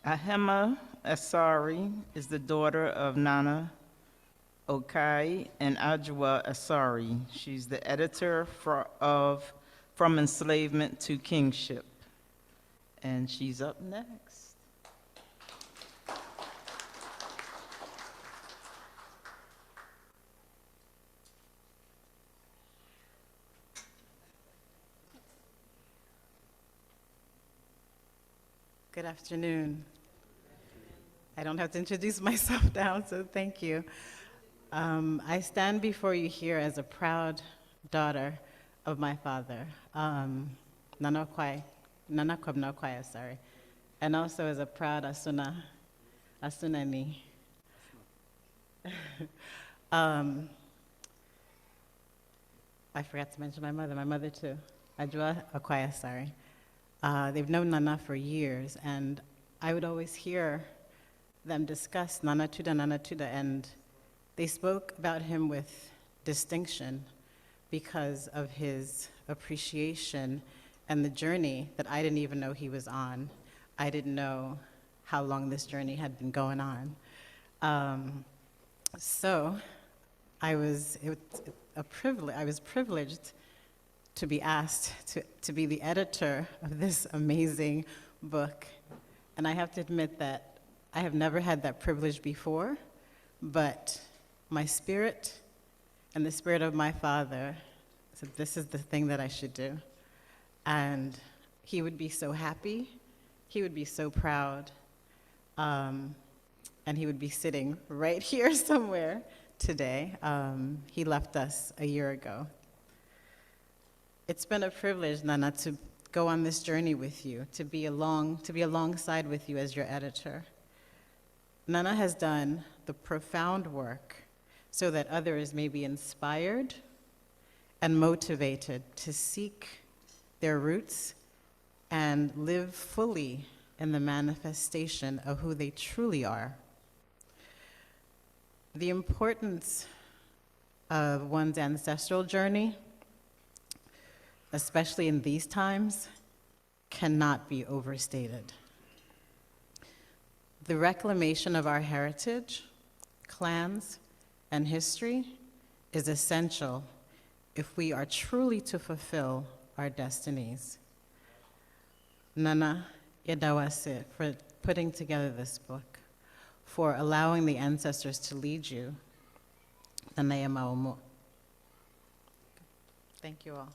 Ohema Asare is the daughter of Nana Tuuda and Asare. She's the editor of From Enslavement to Kingship. And she's up next. Good afternoon. I don't have to introduce myself now, so thank you. I stand before you here as a proud daughter of my father, Nana Kwame, sorry, and also as a proud Asunani. I forgot to mention my mother too, Ajwa Akwaya, sorry. They've known Nana for years, and I would always hear them discuss Nana Tuuda, and they spoke about him with distinction because of his appreciation and the journey that I didn't even know he was on. I didn't know how long this journey had been going on. So I was privileged to be asked to be the editor of this amazing book. And I have to admit that I have never had that privilege before, but my spirit and the spirit of my father said this is the thing that I should do. And he would be so happy, he would be so proud, and he would be sitting right here somewhere today. He left us a year ago. It's been a privilege, Nana, to go on this journey with you, to be alongside with you as your editor. Nana has done the profound work so that others may be inspired and motivated to seek their roots and live fully in the manifestation of who they truly are. The importance of one's ancestral journey, especially in these times, cannot be overstated. The reclamation of our heritage, clans, and history is essential if we are truly to fulfill our destinies. Nana, yadawase for putting together this book, for allowing the ancestors to lead you. Nana yamaumo. Thank you all.